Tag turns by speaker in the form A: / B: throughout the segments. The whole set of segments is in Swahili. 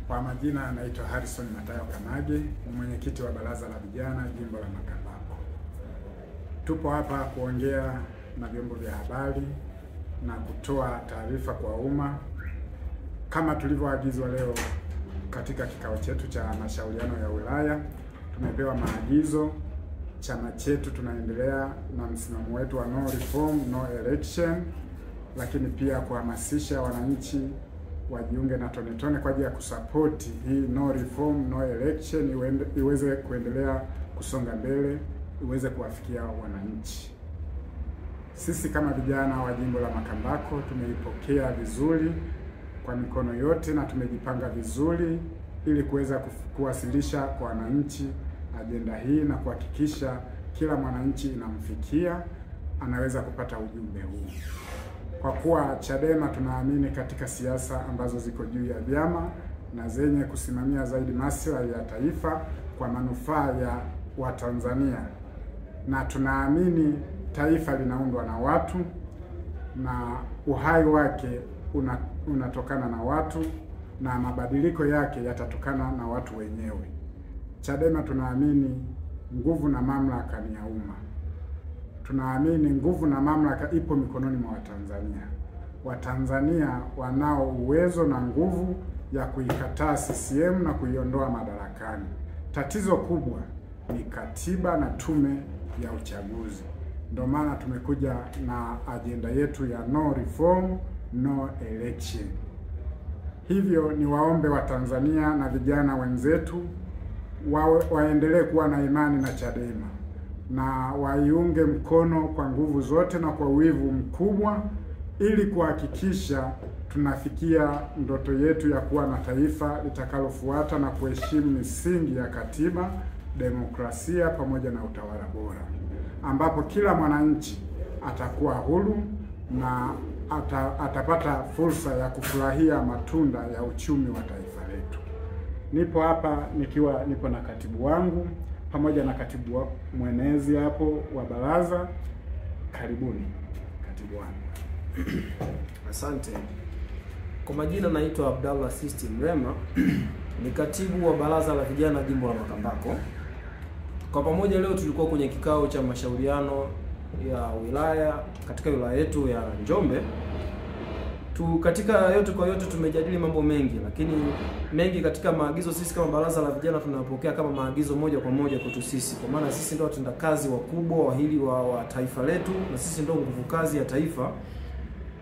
A: Kwa majina anaitwa Harrison Matayo Kamage, ni mwenyekiti wa baraza la vijana jimbo la Makambako. Tupo hapa kuongea na vyombo vya habari na kutoa taarifa kwa umma kama tulivyoagizwa leo katika kikao chetu cha mashauriano ya wilaya. Tumepewa maagizo, chama chetu tunaendelea na msimamo wetu wa no reform no election, lakini pia kuhamasisha wananchi wajiunge na Tone Tone kwa ajili ya kusapoti hii no reform no election iweze kuendelea kusonga mbele, iweze kuwafikia wananchi. Sisi kama vijana wa jimbo la Makambako tumeipokea vizuri kwa mikono yote na tumejipanga vizuri ili kuweza kuwasilisha kwa wananchi ajenda hii na kuhakikisha kila mwananchi inamfikia, anaweza kupata ujumbe huu. Kwa kuwa Chadema tunaamini katika siasa ambazo ziko juu ya vyama na zenye kusimamia zaidi maslahi ya taifa kwa manufaa ya Watanzania, na tunaamini taifa linaundwa na watu na uhai wake unatokana na watu na mabadiliko yake yatatokana na watu wenyewe. Chadema tunaamini nguvu na mamlaka ni ya umma. Tunaamini nguvu na mamlaka ipo mikononi mwa Watanzania. Watanzania wanao uwezo na nguvu ya kuikataa CCM na kuiondoa madarakani. Tatizo kubwa ni katiba na tume ya uchaguzi. Ndio maana tumekuja na ajenda yetu ya no reform no election. Hivyo ni waombe Watanzania na vijana wenzetu waendelee kuwa na imani na Chadema na waiunge mkono kwa nguvu zote na kwa wivu mkubwa ili kuhakikisha tunafikia ndoto yetu ya kuwa na taifa litakalofuata na kuheshimu misingi ya katiba, demokrasia pamoja na utawala bora, ambapo kila mwananchi atakuwa huru na atapata fursa ya kufurahia matunda ya uchumi wa taifa letu. Nipo hapa nipo na katibu wangu pamoja na katibu mwenezi hapo wa baraza. Karibuni katibu wangu.
B: Asante. Kwa majina naitwa Abdallah Sisti Mrema, ni katibu wa baraza la vijana jimbo la Makambako. Kwa pamoja leo tulikuwa kwenye kikao cha mashauriano ya wilaya katika wilaya yetu ya Njombe. Katika yote kwa yote tumejadili mambo mengi, lakini mengi katika maagizo sisi kama baraza la vijana tunapokea kama maagizo moja kwa moja kwetu sisi, kwa maana sisi ndio watendakazi wakubwa wa hili wa taifa letu na sisi ndio nguvu kazi ya taifa.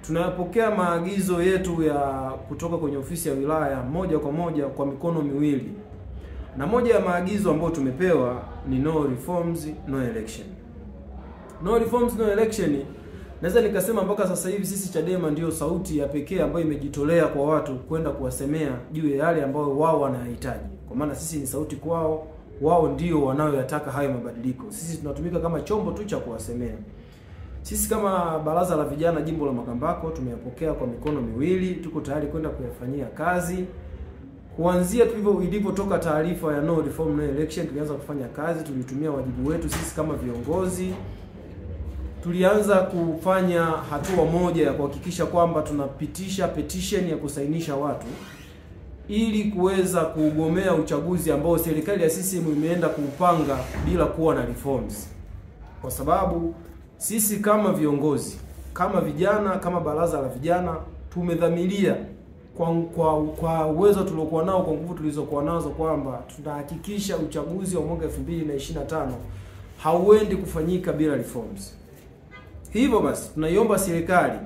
B: Tunayapokea maagizo yetu ya kutoka kwenye ofisi ya wilaya moja kwa moja kwa mikono miwili. Na moja ya maagizo ambayo tumepewa ni no reforms no election. No reforms no election, naweza nikasema mpaka sasa hivi sisi Chadema ndio sauti ya pekee ambayo imejitolea kwa watu kwenda kuwasemea juu ya yale ambayo wao wanahitaji. Kwa maana sisi ni sauti kwao, wao ndio wanaoyataka hayo mabadiliko. Sisi tunatumika kama chombo tu cha kuwasemea. Sisi kama baraza la vijana jimbo la Makambako tumeyapokea kwa mikono miwili, tuko tayari kwenda kuyafanyia kazi. Kuanzia ilivyotoka taarifa ya no reform no election tulianza kufanya kazi, tulitumia wajibu wetu sisi kama viongozi. Tulianza kufanya hatua moja ya kuhakikisha kwamba tunapitisha petition ya kusainisha watu ili kuweza kugomea uchaguzi ambao serikali ya CCM imeenda kuupanga bila kuwa na reforms. Kwa sababu sisi kama viongozi, kama vijana, kama baraza la vijana tumedhamiria kwa uwezo tuliokuwa nao, kwa nguvu tulizokuwa nazo, kwamba tunahakikisha uchaguzi wa mwaka 2025 hauendi kufanyika bila reforms. Hivyo basi tunaiomba serikali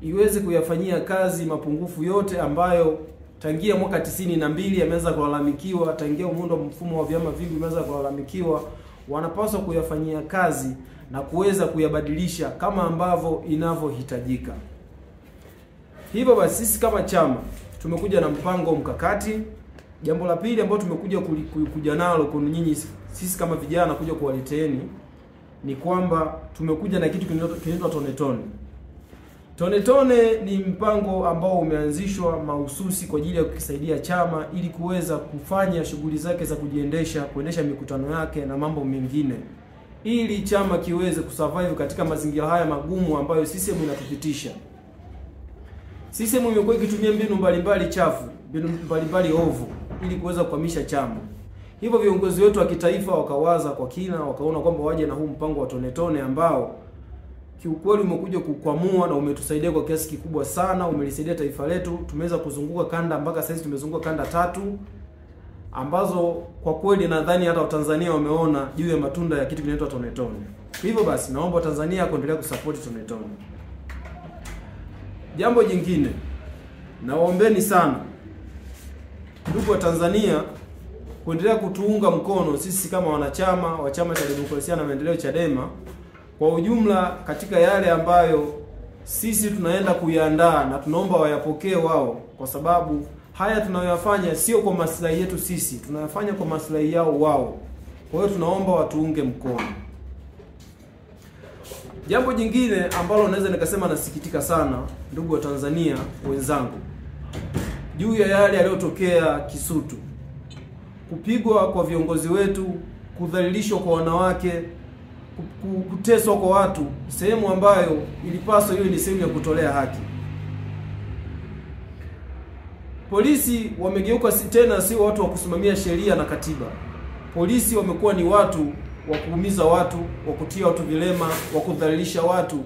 B: iweze kuyafanyia kazi mapungufu yote ambayo tangia mwaka 92 yameweza kulalamikiwa, tangia muundo mfumo wa vyama vingi umeweza kulalamikiwa. Wanapaswa kuyafanyia kazi na kuweza kuyabadilisha kama ambavyo inavyohitajika. Hivyo basi sisi kama chama tumekuja na mpango mkakati. Jambo la pili ambalo tumekuja kuja nalo kwa nyinyi sisi kama vijana kuja kuwaleteeni ni kwamba tumekuja na kitu kinaitwa Tone Tone. Tone Tone ni mpango ambao umeanzishwa mahususi kwa ajili ya kukisaidia chama ili kuweza kufanya shughuli zake za kuendesha mikutano yake na mambo mengine, ili chama kiweze kusurvive katika mazingira haya magumu ambayo CCM inatupitisha. CCM imekuwa ikitumia mbinu mbalimbali chafu mbinu mbalimbali ovu ili kuweza kuhamisha chama. Hivyo viongozi wetu wa kitaifa wakawaza kwa kina, wakaona kwamba waje na huu mpango wa tone tone ambao kiukweli umekuja kukwamua na umetusaidia kwa kiasi kikubwa sana, umelisaidia taifa letu. Tumeweza kuzunguka kanda, mpaka sasa tumezunguka kanda 3 ambazo kwa kweli nadhani hata Watanzania wameona juu ya matunda ya kitu kinaitwa tone tone. Hivyo basi naomba Watanzania kuendelea kusupport tone tone. Jambo jingine, nawaombeni sana ndugu wa Tanzania kuendelea kutuunga mkono sisi kama wanachama wa Chama cha Demokrasia na Maendeleo Chadema kwa ujumla katika yale ambayo sisi tunaenda kuiandaa, na tunaomba wayapokee wao, kwa sababu haya tunayoyafanya sio kwa maslahi yetu sisi, tunayafanya kwa maslahi yao wao. Kwa hiyo tunaomba watuunge mkono. Jambo jingine ambalo naweza nikasema nasikitika sana ndugu wa Tanzania wenzangu, juu ya yale yaliyotokea Kisutu, kupigwa kwa viongozi wetu, kudhalilishwa kwa wanawake, kuteswa kwa watu, sehemu ambayo ilipaswa iwe ni sehemu ya kutolea haki. Polisi wamegeuka tena sio watu wa kusimamia sheria na katiba. Polisi wamekuwa ni watu wa kuumiza watu, wa kutia watu vilema, wa kudhalilisha watu.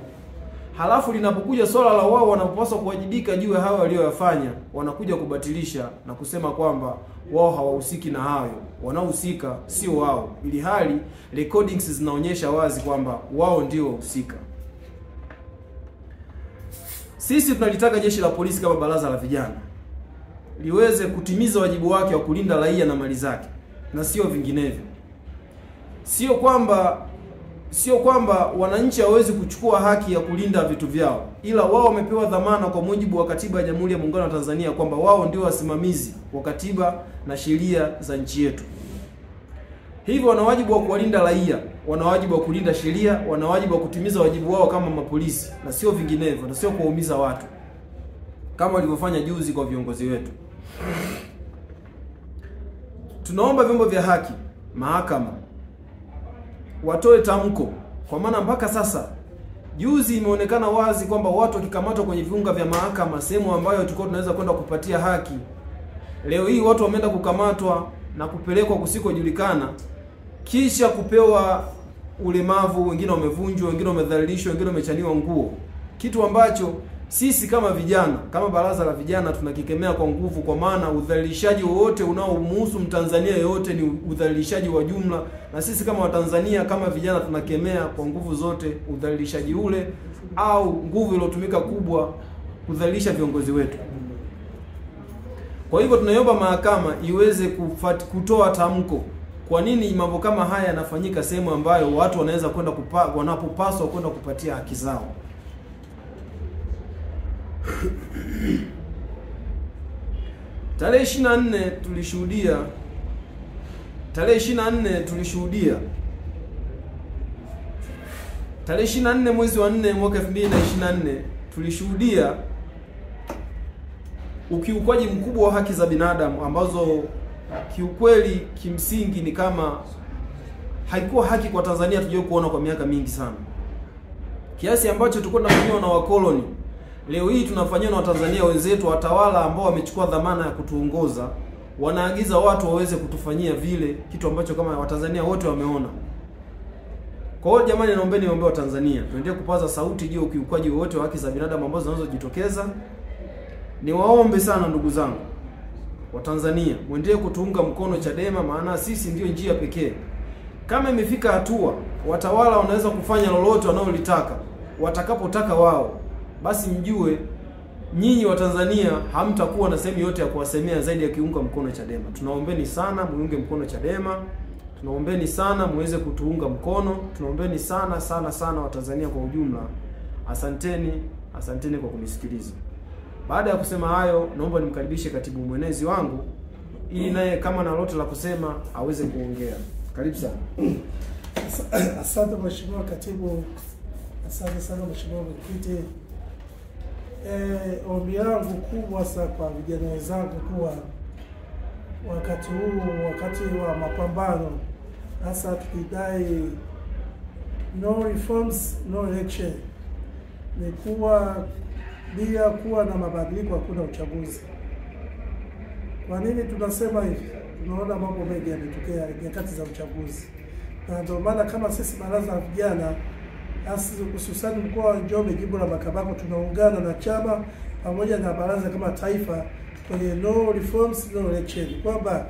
B: Halafu linapokuja swala la wao wanapaswa kuwajibika juu ya hayo walioyafanya, wanakuja kubatilisha na kusema kwamba wao hawahusiki na hayo. Wanaohusika sio wao, ili hali recordings zinaonyesha wazi kwamba wao ndio wahusika. Sisi tunalitaka jeshi la polisi kama baraza la vijana liweze kutimiza wajibu wake wa kulinda raia na mali zake, na sio vinginevyo. Sio kwamba wananchi hawezi kuchukua haki ya kulinda vitu vyao, ila wao wamepewa dhamana kwa mujibu wa katiba ya Jamhuri ya Muungano wa Tanzania kwamba wao ndio wasimamizi wa katiba na sheria za nchi yetu. Hivyo wana wajibu wa kuwalinda raia, wana wajibu wa kulinda sheria, wana wajibu wa kutimiza wajibu wao kama mapolisi, na sio vinginevyo, na sio kuumiza watu kama walivyofanya juzi kwa viongozi wetu. Tunaomba vyombo vya haki, mahakama, watoe tamko, kwa maana mpaka sasa juzi imeonekana wazi kwamba watu wakikamatwa kwenye viunga vya mahakama, sehemu ambayo tulikuwa tunaweza kwenda kupatia haki, leo hii watu wameenda kukamatwa na kupelekwa kusikojulikana, kisha kupewa ulemavu, wengine wamevunjwa, wengine wamedhalilishwa, wengine wamechaniwa nguo, kitu ambacho sisi kama vijana, kama baraza la vijana tunakikemea kwa nguvu, kwa maana udhalilishaji wowote unaomhusu Mtanzania yote ni udhalilishaji wa jumla, na sisi kama Watanzania kama vijana tunakemea kwa nguvu zote udhalilishaji ule au nguvu iliyotumika kubwa kudhalilisha viongozi wetu. Kwa hivyo tunaiomba mahakama iweze kutoa tamko, kwa nini mambo kama haya yanafanyika sehemu ambayo watu wanaweza kwenda wanapopaswa kwenda kupatia haki zao. Tarehe 24 mwezi wa 4 mwaka 2024 tulishuhudia ukiukwaji mkubwa wa haki za binadamu ambazo kiukweli kimsingi ni kama haikuwa haki kwa Tanzania tujue kuona kwa miaka mingi sana. Kiasi ambacho tulikuwa tunafanywa na wakoloni, leo hii tunafanywa na Watanzania wenzetu, watawala ambao wamechukua dhamana ya kutuongoza, wanaagiza watu waweze kutufanyia vile kitu ambacho kama Watanzania wote wameona. Kwa hiyo jamani, naombeni niombe Watanzania tuendelee kupaza sauti juu ya ukiukwaji wote wa haki za binadamu ambazo zinazojitokeza. Niwaombe sana ndugu zangu Watanzania, muendelee kutuunga mkono Chadema, maana sisi ndio njia pekee. Kama imefika hatua watawala wanaweza kufanya lolote wanaolitaka watakapotaka wao, basi mjue nyinyi Watanzania hamtakuwa na sehemu yote ya kuwasemea zaidi ya kiunga mkono Chadema. Tunaombeni sana muunge mkono Chadema. Tunaombeni sana muweze kutuunga mkono. Tunaombeni sana sana sana Watanzania kwa ujumla. Asanteni kwa kunisikiliza. Baada ya kusema hayo, naomba nimkaribishe katibu mwenezi wangu ili naye kama na lolote la kusema aweze kuongea. Karibu sana.
C: Asante mheshimiwa katibu. Asante sana mheshimiwa mwenyekiti. Ombi yangu kubwa sana kwa vijana wenzangu kuwa wakati huu, wakati wa mapambano, hasa tukidai no reforms no election, ni kuwa bila kuwa na mabadiliko hakuna uchaguzi. Kwa nini tunasema hivi? Tunaona mambo mengi yametokea nyakati za uchaguzi, na ndio maana kama sisi baraza la vijana hususani mkoa wa Njombe, jimbo la Makambako, tunaungana na chama pamoja na baraza kama taifa kwenye no reforms no election, kwamba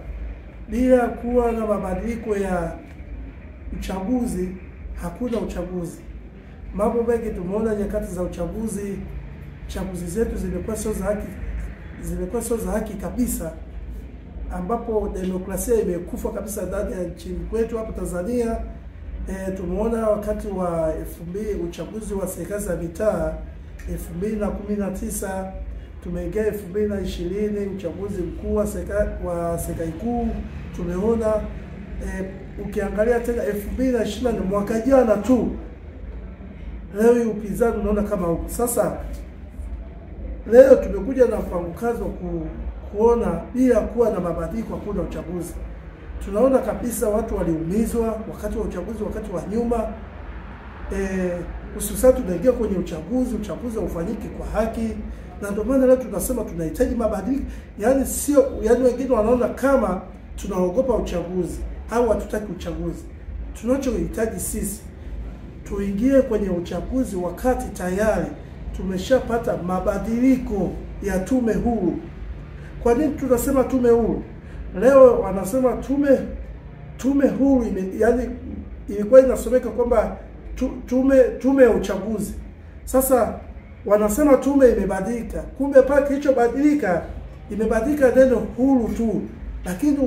C: bila kuwa na mabadiliko ya uchaguzi hakuna uchaguzi. Mambo mengi tumeona nyakati za uchaguzi, chaguzi zetu zimekuwa sio za haki kabisa, ambapo demokrasia imekufa kabisa ndani ya nchi kwetu hapo Tanzania. Tumeona wakati wa uchaguzi wa serikali za mitaa 2019, tumeingia 2020 uchaguzi mkuu wa serikali kuu. Tumeona ukiangalia tena 2020 mwaka jana tu, leo upinzani unaona kama huko. Sasa leo tumekuja na mpango kazi wa kuona bila kuwa na mabadiliko hakuna uchaguzi. Tunaona kabisa watu waliumizwa wakati wa uchaguzi, wakati wa nyuma. Hususan tunaingia kwenye uchaguzi ufanyike kwa haki, na ndio maana leo tunasema tunahitaji mabadiliko. Yaani wengine wanaona kama tunaogopa uchaguzi au hatutaki uchaguzi. Tunachohitaji sisi tuingie kwenye uchaguzi wakati tayari tumeshapata mabadiliko ya tume huru. Kwa nini tunasema tume huru? Leo wanasema tume huru ilikuwa inasomeka kwamba tume ya uchaguzi. Sasa wanasema tume imebadilika. Kumbe pale kilichobadilika imebadilika neno huru tu. Lakini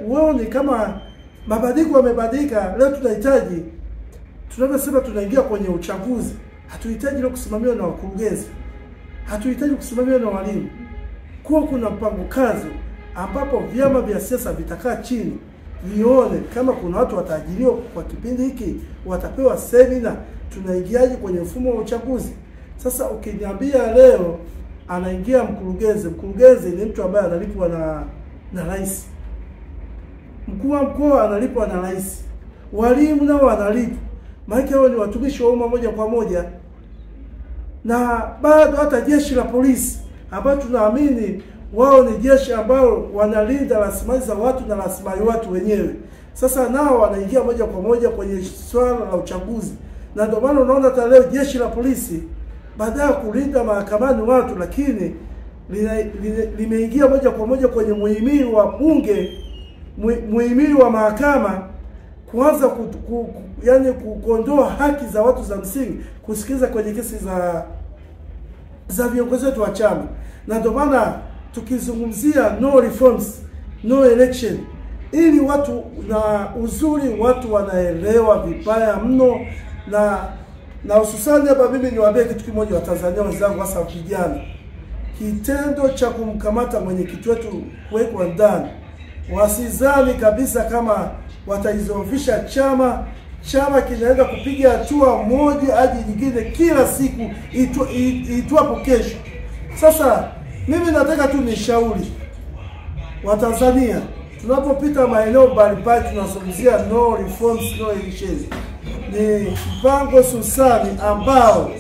C: wewe ni kama mabadiliko yamebadilika. Leo tunahitaji, tunaposema tunaingia kwenye uchaguzi, hatuhitaji leo kusimamiwa na wakurugenzi. Hatuhitaji kusimamiwa na walimu. Kuna mpango kazi ambapo vyama vya siasa vitakaa chini vione kama kuna watu wataajiriwa kwa kipindi hiki, watapewa semina, tunaingiaje kwenye mfumo wa uchaguzi. Sasa ukiniambia leo anaingia mkurugenzi ni mtu ambaye analipwa na rais. Mkuu wa mkoa analipwa na rais. Walimu nao wanalipwa. Maana hao ni watumishi wa umma moja kwa moja. Na bado hata jeshi la polisi ambao tunaamini wao ni jeshi ambao wanalinda rasilimali za watu na rasilimali watu wenyewe. Sasa nao wanaingia moja kwa moja kwenye swala la uchaguzi. Na ndio maana unaona hata leo jeshi la polisi baada ya kulinda mahakamani watu, lakini limeingia moja kwa moja kwenye muhimili wa bunge, muhimili wa mahakama, kuanza kuondoa haki za watu za msingi, kusikiza kwenye kesi za viongozi wetu wa chama. Na ndio maana tukizungumzia no reforms no election, ili watu na uzuri watu wanaelewa vibaya mno, na hususani hapa mimi niwaambie kitu kimoja wa Tanzania wenzangu, hasa vijana. Kitendo cha kumkamata mwenyekiti wetu kuwekwa ndani, wasizani kabisa kama wataizofisha chama. Chama kinaenda kupiga hatua moja hadi nyingine kila siku itwapo kesho. Sasa mimi nataka tu nishauri wa Tanzania, tunapopita maeneo mbalimbali tunazungumzia no reforms no election, ni mpango hususani ambao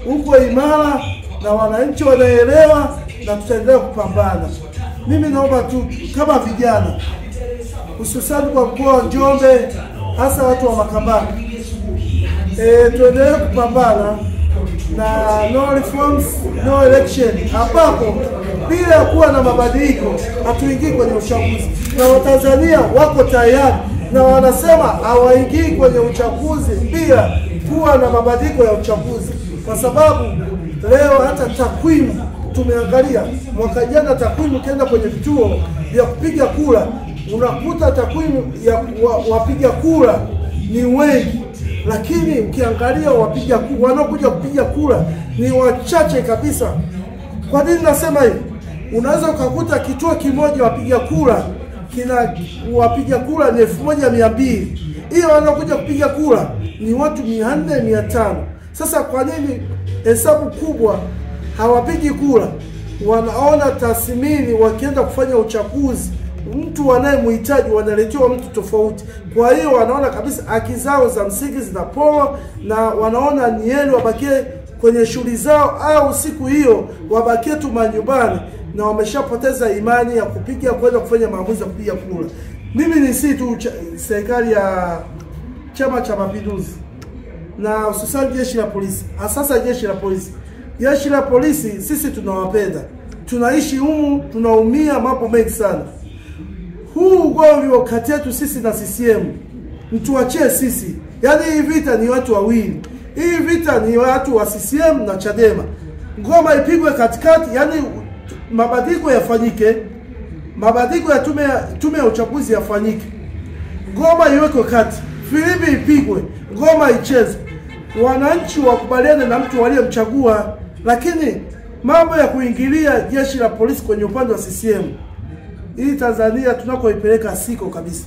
C: uko imara na wananchi wanaelewa, na tutaendelea kupambana. Mimi naomba tu kama vijana, hususani kwa mkoa wa Njombe, hasa watu wa Makambako, tuendelee kupambana na no reforms no election, ambapo bila kuwa na mabadiliko hatuingii kwenye uchaguzi. Na Watanzania wako tayari na wanasema hawaingii kwenye uchaguzi bila kuwa na mabadiliko ya uchaguzi, kwa sababu leo hata takwimu tumeangalia mwaka jana, takwimu kienda kwenye vituo vya kupiga kura, unakuta takwimu ya wapiga kura ni wengi, lakini ukiangalia wapiga kura wanaokuja kupiga kura ni wachache kabisa. Kwa nini nasema hivi? Unaweza ukakuta kituo kimoja wapiga kura wapiga kura ni 1200, hiyo wanaokuja kupiga kura ni watu 400 500. Sasa kwa nini hesabu kubwa hawapigi kura? Wanaona tathmini, wakienda kufanya uchaguzi mtu wanayemhitaji wanaletewa mtu tofauti. Kwa hiyo wanaona kabisa haki zao za msingi zinapoa, na wanaona ni heri wabakie kwenye shughuli zao, au siku hiyo wabakie tu manyumbani na wameshapoteza imani ya kupiga kwenda kufanya maamuzi ya kupiga kura. Mimi ni si tu serikali ya Chama cha Mapinduzi na hususan jeshi la polisi. Sasa jeshi la polisi sisi tunawapenda. Tunaishi humu, tunaumia mambo mengi sana. Huu ugomvi kati yetu sisi na CCM mtuachie sisi. Yaani hii vita ni watu wawili. Hii vita ni watu wa CCM na Chadema. Ngoma ipigwe katikati, yani mabadiliko yafanyike. Mabadiliko ya tume ya uchaguzi yafanyike. Ngoma iwekwe kati. Filimbi ipigwe, ngoma ichezwe. Wananchi wakubaliane na mtu waliyemchagua, lakini mambo ya kuingilia jeshi la polisi kwenye upande wa CCM, hii Tanzania tunakoipeleka siko kabisa.